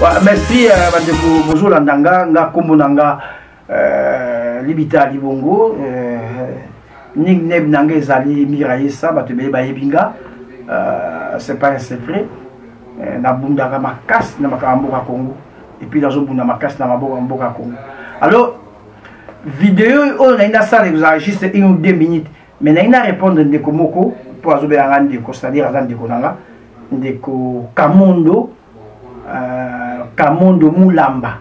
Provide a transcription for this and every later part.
Merci bandeko bozolanda nga kombo nanga Libita Libongo nickname nanga ezali Mirayesa bato ebele bayebinga c'est pas un secret nabundaka makasi na makambo mboka Congo et puis nazobunda makasi na mboka Congo. Alors vidéo oyo naina sala ezala juste 1 ou 2 minutes mais naina répondre ndeko moko po azobelanga ndeko, c'est-à-dire aza ndeko nanga ndeko Kamondo Mulamba.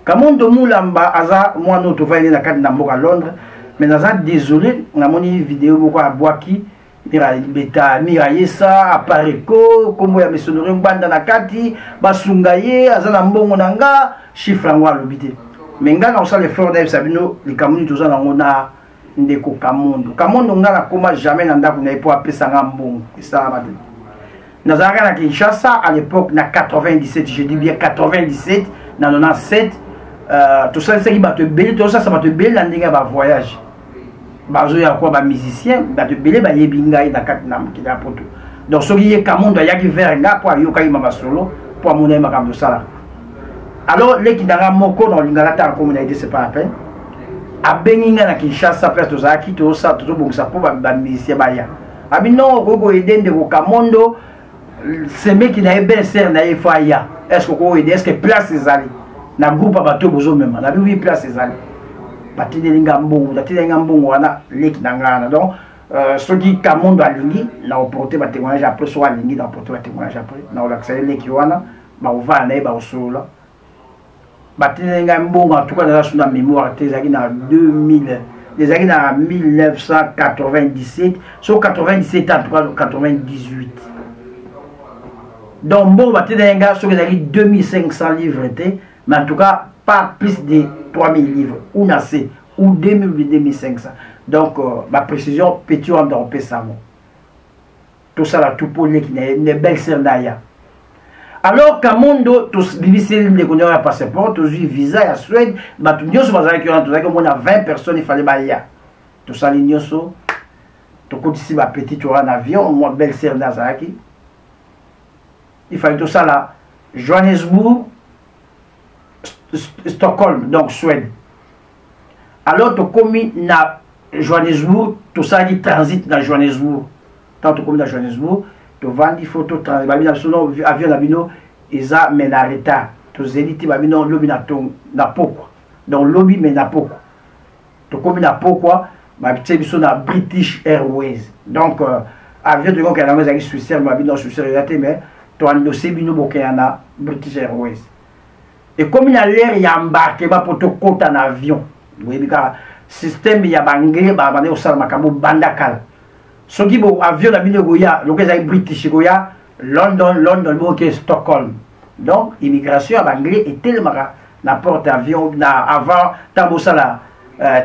Kamondo Mulamba aza mwana otovali na kati na mboka Londres, mais naza désolé namoni vidéo moko abwaki Mirayesa apareko kombo ya mesonore mbanda na kati basunga ye aza na mbongo nanga chiffre yango alobi te. Mais nga na osala effort na sabino likamoni toza nango na ndeko Kamondo nga na koma jamais na ndako na epo apesa nga mbongo esala te. Nazaraka na Kinshasa à l'époque na 97, je dis bien 97, na 97, tout ça c'est qui va te belé, tout ça ça va te belé dans des voyage. Bazo ya quoi ba musicien, va te belé ba yebinga na katnam qui da poto. Donc ce qui est Kamondo ya qui vers nga pour yoka ima solo pour mon aima comme ça. Alors les qui danga moko dans l'ingala en communauté c'est pas la peine. A Beninga na Kinshasa presque tout ça qui tout ça tout bon ça pour ba musicien ba ya. Abi non gogo eden de Kamondo c'est mec qui n'a pas serre na faya. Est-ce que vous est-ce que place ces allées na groupe à bateau besoin même na oui place ces allées bati de ngambo wana leki nangana donc ce qui Kamondo alingi na porter ba témoignage après soit alingi na porter ba témoignage après na olaxer leki wana ba ova na ba osola bati de ngambo en tout cas dans la mémoire tezaki na 2000 les années na 1997 sur 97 en tout cas 98. Donc bon, bah, sur les 2500 livres, mais en tout cas, pas plus de 3000 livres, ou assez, ou 2000 ou 2500. Donc, ma précision, petit en dans Pessamo. Tout ça là, tout pour les qui n'est belle sernaya. Alors, Kamondo, tous les les connaissent à passeport, tous les visa à Suède, bah, tout le monde qui ont 20 personnes, il fallait bailler. Tout ça, les nyoso, tout le monde ici, ma petite, tu auras un avion, moi, belle sernaya. Il fallait tout ça là, Johannesburg, Stockholm, donc Suède. Alors, tu commis na Johannesburg, tout ça dit transit dans Johannesburg. Tant tu commis dans Johannesburg, tu vends des photos transit. Avion d'abino, ils ont mais en retard. Tu zéliti babino lobby na poko. Donc lobby mais na poko. Tu commis na poko, ma petite na British Airways. Donc avion de qui a la maison avec Suisse, babino Suisse mais British Airways. Et comme il a l'air, il y a embarqué pour te côté en avion. Vous voyez, le système, il y a anglais, il y a bandakal. Ce qui est avion, il y a British, London, Stockholm. Donc, l'immigration anglais est tellement la porte avion avant, tant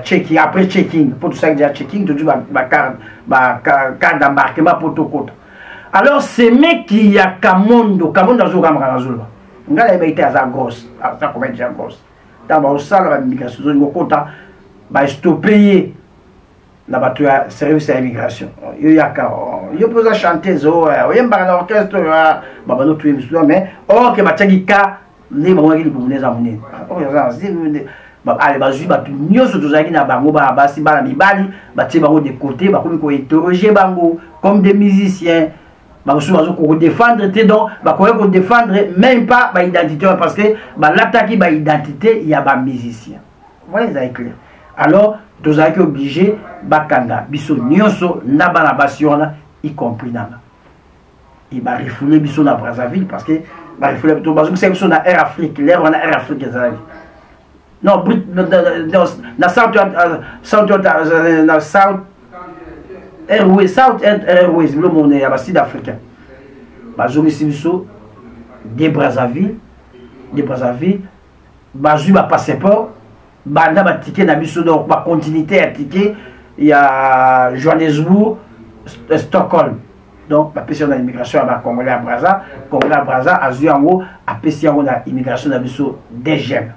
checking, après checking, pour tout ça, il y a checking, tout ma carte d'embarquement pour te côté. Alors, c'est mec qui y a Kamondo a joué à Mazul. Il a été à grosse, à sa comédie grosse. Dans le salle de l'immigration, il y a stoppé le service à l'immigration. Il y a chanter, il y a un orchestre, mais or que les allez, vas-y, bah, tu n'y surtout ça qui n'a pas de bali, bah, tu vas de côté, bah, comme interroger bango, comme des musiciens. Bah, pour défendre, donc, bah, pour défendre, même pas l'identité, parce que l'attaque de l'identité, il y a des musiciens. Voilà, c'est clair. Alors, tu es obligé, Bakanga, Bisso, Nyonso, Nabanabation, y compris Nana. Il va refouler Bisso na Brazzaville, parce que, bah, refouler, c'est que na Air Afrique, l'air on a Air Afrique, non, dans South Airways, South Airways, le monde est à Sud-Africain. Bazou Sibiso, de Brazzaville, Bazou a passeport, Banda a ticket, Nabiso, donc, ma continuité à ticket, il y a Johannesburg, Stockholm. Donc, la question de l'immigration à Congolais à Brazza, à Zuango, à Pessia, on a immigration d'Abiso des jeunes.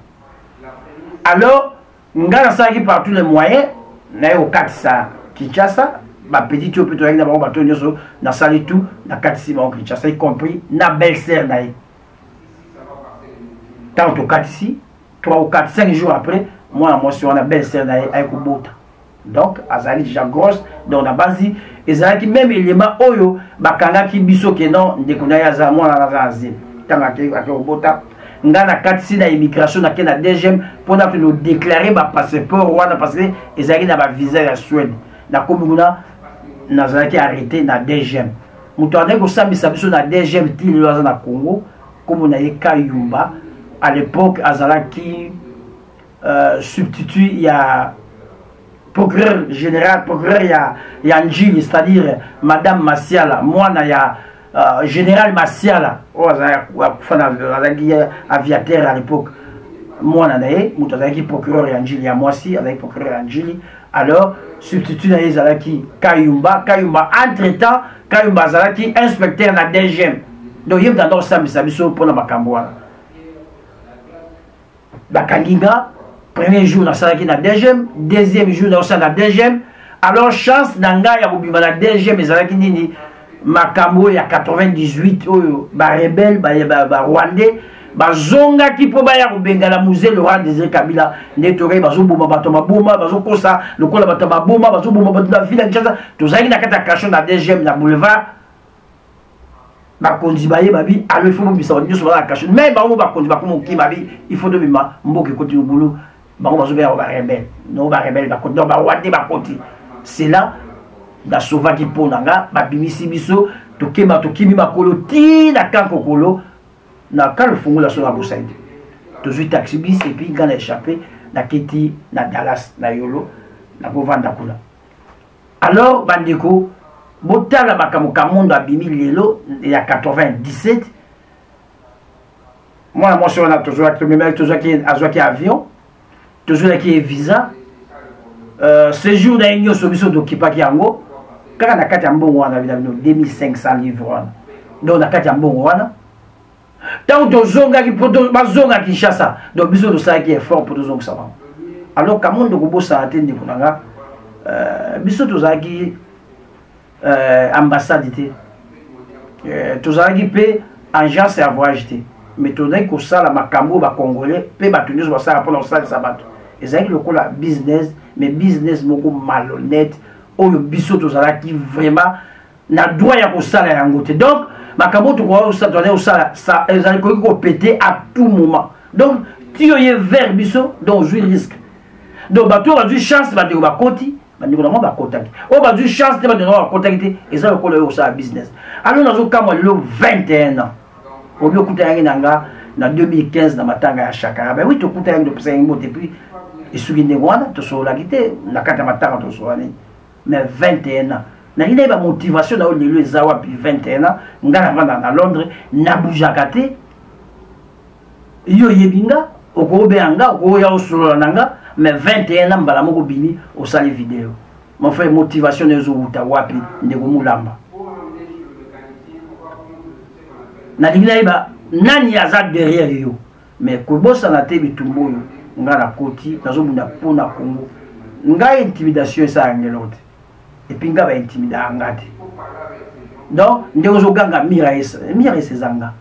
Alors, nous avons par tous les moyens, nous avons 400 Kinshasa, ma petite tu peux te regarder dans bateau na sali tout na 4 y compris na belle-sœur naï tant au 4 ici 3 ou 4 5 jours après moi on a belle sœur avec Bota donc azali déjà grosse donc la base ezali même élément oyo bakanga ki biso ke non ndekuna ya za moi na azim tanga ke Bota ngana 4 si na immigration na ke na deuxième pour na le déclarer ba passeport wana parce que ezali na ba visa ya Suède na komuna nazalaki arrêté na deuxième mutu andaki kosambisa biso na deuxième ti lelo aza na Congo comme na ye Kayumba à l'époque azalaki substitut il y a procureur général procureur il y a Njili c'est-à-dire madame Masiala moi na ya général Masiala azalaki aviateur à l'époque moi na ye mutu azalaki procureur ya Njili ya mwasi azalaki procureur ya Njili alors substitut na ye azalaki Kayumba entre temps Kayumba azalaki inspecteur na DGM donc yeb dans sambisa biso mpona makambo wana bakanginga premier jour na salaki na DGM deuxième jour na osala na DGM alors chance na ngai ya kobima na DGM ezalaki nini makambo ya 98 oyo ba rebelle ba rwandais bazongaki mpo baya kobengala musée Laurent Désiré Kabila nde tokai bazoboma bato maboma bazokosa lokola bato maboma bazoboma bato na ville ya Kinshasa tozalaki na kati ya cachot na DGM na boulevard bakonzi baye babi alo il faut bobisa bato nyonso baza na cachot mais bango bakonzi bakoma oki babi il faut tobima mboka ekoti lobulu bango bazobeya barebelle no barebelle bakoti no barwandais bakoti c'est là nasovaki mpo na nga babimisi biso tokema tokimi makolo ti na kankokolo na quand le fungola sur la boussaide tozui taxi bis et puis ngana échappé na keti na Dallas na yolo na kovanda kula alors bandeko botala makambo kamondo abimi lelo ya 97 moi sur na tozwaki avion tozwaki visa séjour na nyonso biso tokipaki yango kaka na kati ya mbongo wana bino 2500 livres wana donc na kati ya mbongo wana tant tozongaki po bazonga Kinshasa donc biso tosalaki effort po tozongisa bango alors kamondo kobosana te ndeko na nga biso tozalaki ambassade te tozalaki mpe agence ya voyage te mais tozalaki kosala makambo bacongolais mpe bato nyonso basala mpona kosalisa bato ezalaki lokola business mais business moko malhonnête oyo biso tozalaki vraiment na droit ya kosala yango te donc makambo tokoki kosala ezali koki kopete à tout moment donc ti oye vers biso donc ozwi risque donc bato oyo bazwi chance bandeko bakoti bandeko nango bakotaki oyo bazwi chance te bandeko nango bakotaki te eza lokola oyo kosala business alors nazokamwa lelo 21 ans obi okuta yangi na nga na 2015 na matanga ya Shakara ben oui tokuta yangi topesa yangi moto epuis esuki ndenge wana tosololaki te na kati ya matanga tosolani mais 21 ans nalingi nayebi bamotivation na oyo lelo eza wapi 21 ans nga navanda na Londres nabujaka te yo yebi nga okobeya nga okoya osolola na nga mais 21 ans mbala moko bimi osali video mon frère motivation na ezowuta wapi ndeko mulamba nalingi nayeba nani aza derrière yo mais kobosana te bitumba oyo nga na koti nazobunda mpona Congo ngai intimidation esala ngelo te epuis nga baintimida nga te donc ndenge ozoganga miraesa eza nga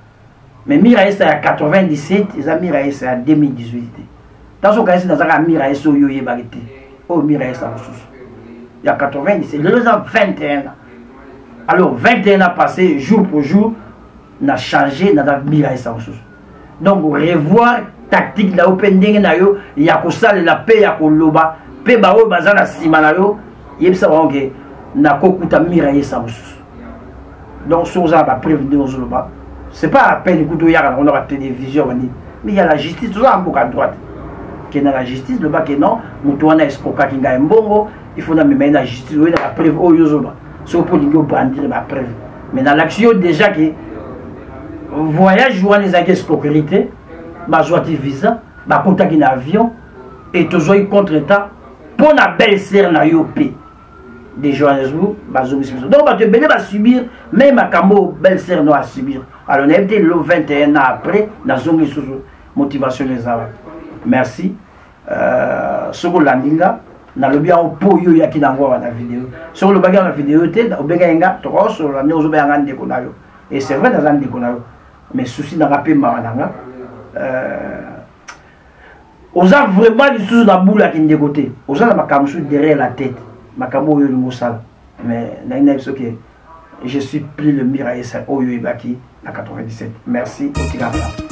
mais miraesa ya 97 eza miraesa ya 2018 te tazokanisi nazaka miraesa oyo oyebaki te oyo miraesa mosusu ya 97 lelo eza 21 ans alors 21 ans passé jour pour jour na changé naza miraesa mosusu donc revoir tactique na yo mpe ndenge na yo ya kosalela mpe ya koloba mpe baoyo baza na nsima na yo yebisa bango ke nakokuta miraesa mosusu donc soki oza na bapreuve nde ozoloba c'est pas la peine ekuti oyaka nango na batélévision bani mais ya la justice toza na mboka droite ke na la justice loba ke non moto wana escrokaki ngai mbongo il faut namema ye na justice oyo na bapreuve oyo ozoloba soki mpo olingi obrandire bapreuve mais na l'action déjà ke voyage wana ezalaki escroquerie te bazwaki visa bakotaki na avion et tozwaki contre-temps mpo na belle sere na yo mpe de Johannesburg bazongisi biso donc bato ebele basubir même makambo belle sere no asubir alors nayebi te lelo 21 ans après nazongi lisusu motivation eza wapi merci soki olandi nga nalobi yango mpo oyo oyaki nango awa na video soki olobaki yango na video te obengai nga tokosolola nde ozobeyanga ndeko na yo et c'est vrai naza ndeko na yo mais souci nanga mpe mawa nanga oza vraiment lisusu na boule ya kinde côté oza na makambo su derrière la tête makambo oyo lingo sala mais na biso ke je suis plus le miraille ça oyo ebaki na 97 merci otikala